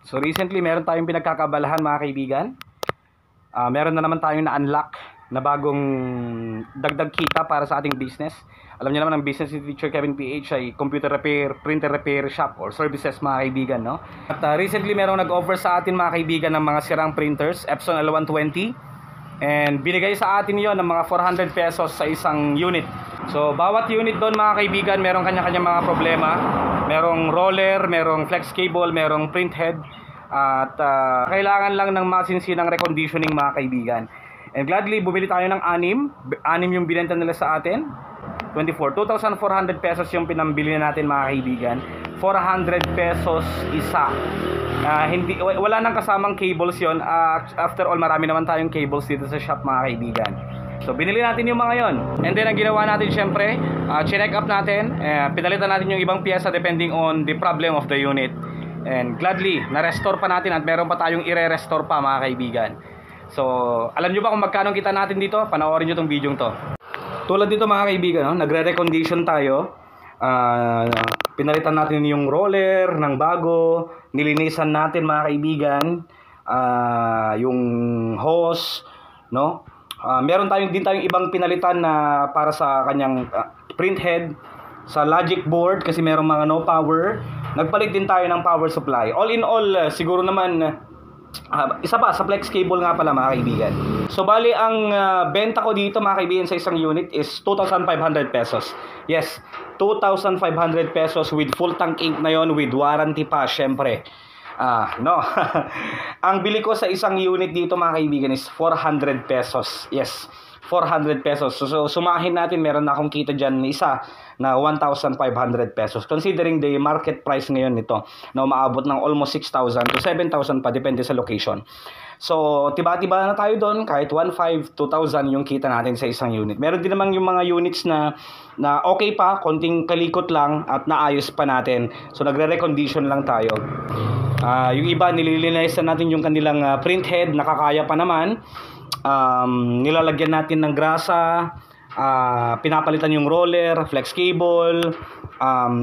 So recently meron tayong pinagkakabalahan mga kaibigan. Meron na naman tayong na-unlock na bagong dagdag kita para sa ating business. Alam niyo naman ang business ni Teacher Kevin PH ay computer repair, printer repair shop or services mga kaibigan, no? At recently merong nag-offer sa atin mga kaibigan ng mga sirang printers, Epson L120. And binigay sa atin yon ng mga 400 pesos sa isang unit. So bawat unit doon mga kaibigan merong kanya-kanya mga problema. Merong roller, merong flex cable, merong print head. At kailangan lang ng masinsinang reconditioning mga kaibigan. And gladly bumili tayo ng 6 yung binenta nila sa atin. 2,400 pesos yung pinambili natin mga kaibigan. 400 pesos isa. Wala nang kasamang cables yon. After all, marami naman tayong cables dito sa shop mga kaibigan. So binili natin yung mga yon. And then ang ginawa natin syempre, check up natin, pinalitan natin yung ibang piyesa depending on the problem of the unit. And gladly, na-restore pa natin at meron pa tayong i-restore pa mga kaibigan. So alam nyo ba kung magkano kita natin dito? Panoorin nyo tong video to. Tulad dito mga kaibigan, no? Nagre-recondition tayo. Pinalitan natin yung roller ng bago, nilinisan natin mga kaibigan, yung hose, no? Meron tayong ibang pinalitan na para sa kanyang print head, sa logic board kasi merong mga no power. Nagpalit din tayo ng power supply. All in all, siguro naman isa pa sa flex cable nga pala mga kaibigan. So bali ang benta ko dito mga kaibigan sa isang unit is 2,500 pesos. Yes, 2,500 pesos with full tank ink na yon, with warranty pa syempre. No. Ang bili ko sa isang unit dito mga kaibigan is 400 pesos. Yes, 400 pesos. So sumahin natin, meron na akong kita dyan isa na 1,500 pesos. Considering the market price ngayon nito na umaabot ng almost 6,000 to 7,000 pa, depende sa location. So tiba-tiba na tayo doon, kahit 1,500, 2,000 yung kita natin sa isang unit. Meron din naman yung mga units na okay pa, konting kalikot lang at naayos pa natin. So nagre-recondition lang tayo. Yung iba nililinisan natin yung kanilang print head, nakakaya pa naman. Nilalagyan natin ng grasa, pinapalitan yung roller, flex cable,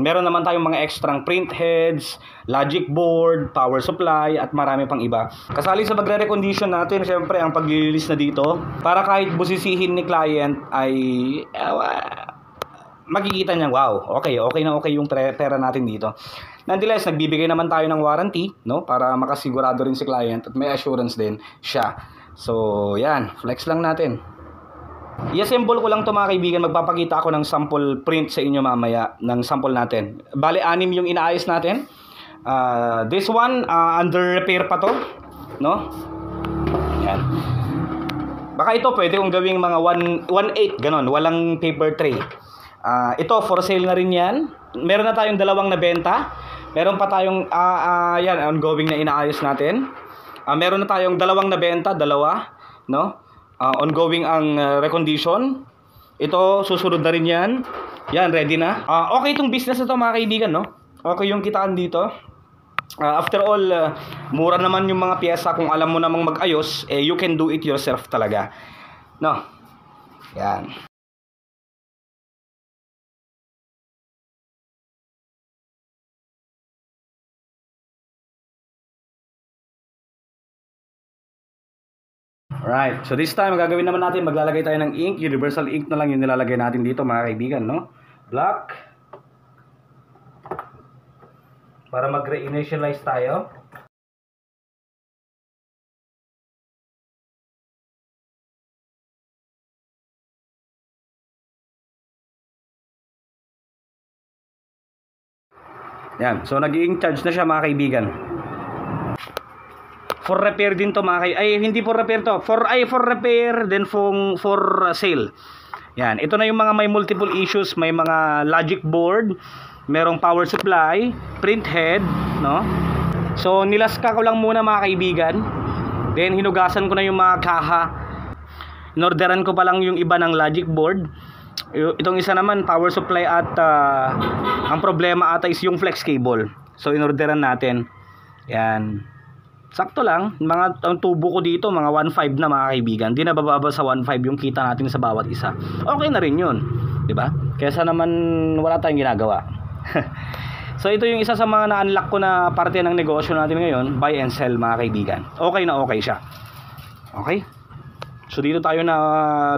meron naman tayong mga extrang print heads, logic board, power supply at marami pang iba. Kasali sa magre-recondition natin syempre ang paglilinis na dito para kahit busisihin ni client ay makikita niya, wow, okay yung pera natin dito. Nonetheless, nagbibigay naman tayo ng warranty, no, para makasigurado rin si client at may assurance din siya. So yan, flex lang natin. I-assemble ko lang to mga kaibigan. Magpapakita ako ng sample print sa inyo mamaya ng sample natin. Bale 6 yung inaayos natin. This one under repair pa to, no? Yan. Baka ito pwede kong gawing mga 1/8 ganon, walang paper tray. Ito for sale na rin yan. Meron na tayong 2 nabenta. Meron pa tayong yan, ongoing na inaayos natin. Meron na tayong 2 nabenta, 2, no? Ongoing ang recondition. Ito susunod na rin yan. Yan, ready na. Okay itong business na to mga kaibigan, no? Okay yung kitaan dito. After all, mura naman yung mga pyesa. Kung alam mo namang mag-ayos, you can do it yourself talaga, no? Yan. Alright, so this time gagawin naman natin, maglalagay tayo ng ink. Universal ink na lang yung nilalagay natin dito mga kaibigan, no? Black. Para mag-reinitialize tayo. Yan, so nag-ink charge na siya mga kaibigan. For repair din to mga kaibigan. Ay, hindi for repair to. For repair, then for sale. Yan, ito na yung mga may multiple issues. May mga logic board, merong power supply, print head, no? So nilaska ko lang muna mga kaibigan. Then hinugasan ko na yung mga kaha. Inorderan ko pa lang yung iba ng logic board. Itong isa naman power supply at ang problema ata is yung flex cable. So inorderan natin. Yan. Sakto lang, ang tubo ko dito mga 1.5 na mga kaibigan. Di na bababa sa 1.5 yung kita natin sa bawat isa. Okay na rin 'yun, 'di ba? Kaysa naman wala tayong ginagawa. So ito yung isa sa mga na-unlock ko na parte ng negosyo natin ngayon, buy and sell mga kaibigan. Okay na okay siya. Okay? So dito tayo na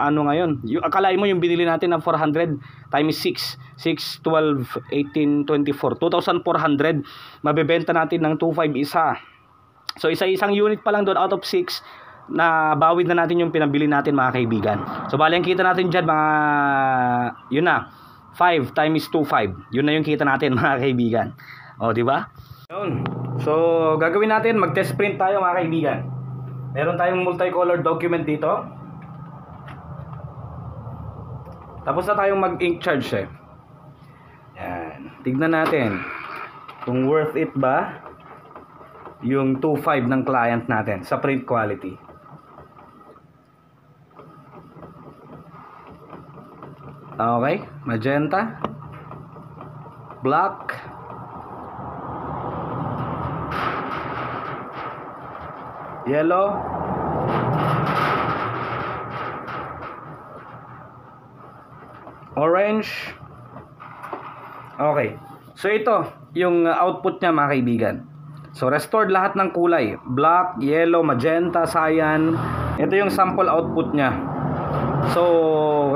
ano ngayon. Yung akalain mo yung binili natin na 400 times 6, 12, 18, 24, 2,400. Mabebenta natin ng 2,500 isa. So isang unit pa lang doon out of 6 na bawid na natin yung pinabili natin mga kaibigan. So bali ang kita natin diyan mga yun na 5 times 2,500. Yun na yung kita natin mga kaibigan. O di ba? Yun. So gagawin natin mag-test print tayo mga kaibigan. Meron tayong multicolor document dito. Tapos na tayong mag-ink charge eh. Yan. Tignan natin kung worth it ba yung 2,500 ng client natin sa print quality. Okay, magenta, black, yellow, orange. Okay, so ito yung output niya mga kaibigan. So restored lahat ng kulay, black, yellow, magenta, cyan. Ito yung sample output niya. So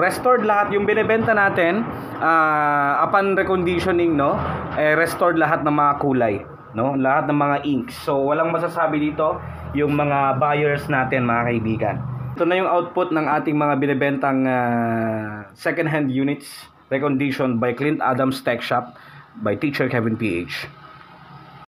restored lahat yung binebenta natin upon reconditioning, no? Restored lahat ng mga kulay, no? Lahat ng mga inks. So walang masasabi dito yung mga buyers natin mga kaibigan. Ito na yung output ng ating mga binebentang second hand units reconditioned by Clint Adams Tech Shop by Teacher Kevin PH.